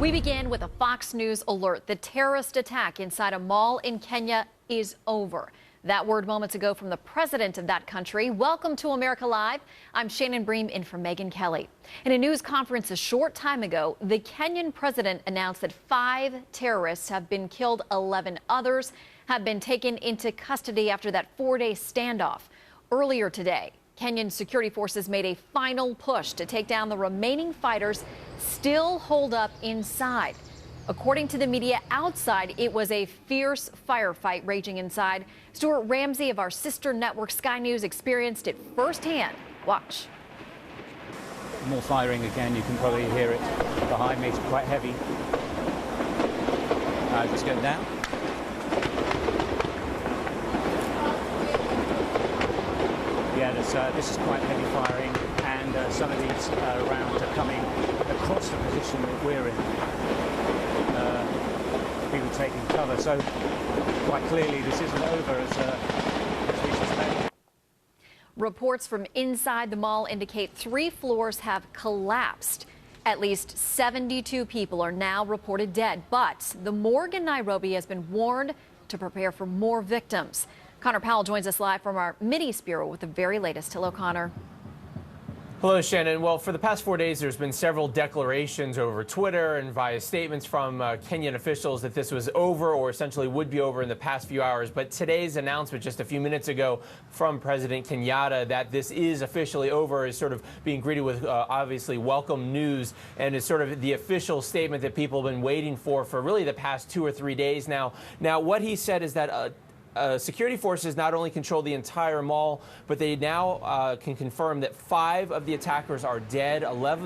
We begin with a Fox News alert. The terrorist attack inside a mall in Kenya is over. That word moments ago from the president of that country. Welcome to America Live. I'm Shannon Bream in for Megyn Kelly. In a news conference a short time ago, the Kenyan president announced that 5 terrorists have been killed. 11 others have been taken into custody after that 4-day standoff. Earlier today, Kenyan security forces made a final push to take down the remaining fighters still holed up inside. According to the media outside, it was a fierce firefight raging inside. Stuart Ramsey of our sister network Sky News experienced it firsthand. Watch. More firing again. You can probably hear it behind me. It's quite heavy. Let's go down. Yeah, this is quite heavy firing, and some of these rounds are coming across the position that we're in. People taking cover, so quite clearly this isn't over as we suspect. Reports from inside the mall indicate 3 floors have collapsed. At least 72 people are now reported dead, but the morgue in Nairobi has been warned to prepare for more victims. Connor Powell joins us live from our Mideast Bureau with the very latest. Hello, Connor. Hello, Shannon. Well, for the past 4 days, there's been several declarations over Twitter and via statements from Kenyan officials that this was over or essentially would be over in the past few hours. But today's announcement just a few minutes ago from President Kenyatta that this is officially over is sort of being greeted with obviously welcome news, and is sort of the official statement that people have been waiting for really the past 2 or 3 days now. Now, what he said is that security forces not only control the entire mall, but they now can confirm that 5 of the attackers are dead. 11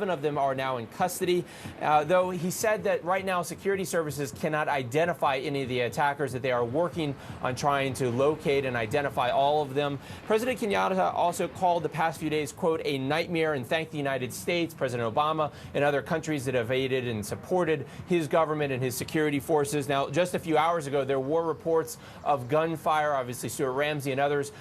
of them are now in custody. Though he said that right now security services cannot identify any of the attackers, that they are working on trying to locate and identify all of them. President Kenyatta also called the past few days, quote, a nightmare, and thanked the United States, President Obama, and other countries that have aided and supported his government and his security forces. Now, just a few hours ago, there were reports of gunfire. Obviously, Stuart Ramsey and others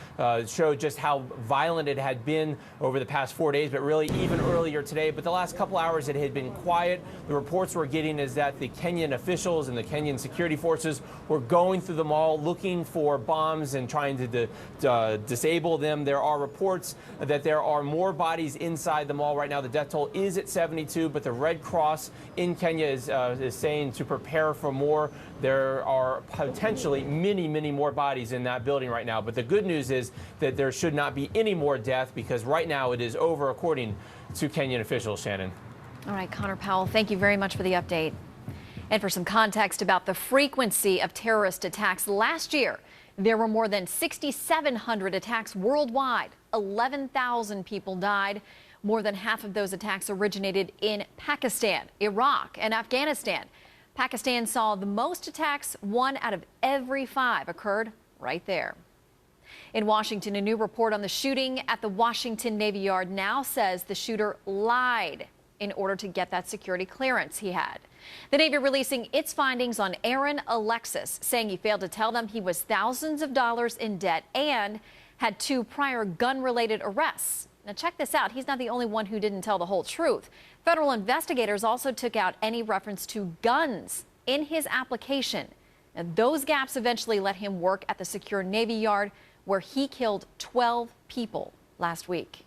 showed just how violent it had been over the past 4 days, but really even earlier today. But the last couple hours, it had been quiet. The reports we're getting is that the Kenyan officials and the Kenyan security forces were going through the mall looking for bombs and trying to disable them. There are reports that there are more bodies inside the mall right now. The death toll is at 72, but the Red Cross in Kenya is saying to prepare for more. There are potentially many more bodies in that building right now. But the good news is that there should not be any more death, because right now it is over, according to Kenyan officials. Shannon. All right, Connor Powell, thank you very much for the update. And for some context about the frequency of terrorist attacks, last year there were more than 6,700 attacks worldwide. 11,000 people died. More than half of those attacks originated in Pakistan, Iraq, and Afghanistan. Pakistan saw the most attacks. 1 out of every 5 occurred right there. In Washington, a new report on the shooting at the Washington Navy Yard now says the shooter lied in order to get that security clearance he had. The Navy releasing its findings on Aaron Alexis, saying he failed to tell them he was thousands of dollars in debt and had 2 prior gun-related arrests. Now check this out. He's not the only one who didn't tell the whole truth. Federal investigators also took out any reference to guns in his application. And those gaps eventually let him work at the secure Navy Yard, where he killed 12 people last week.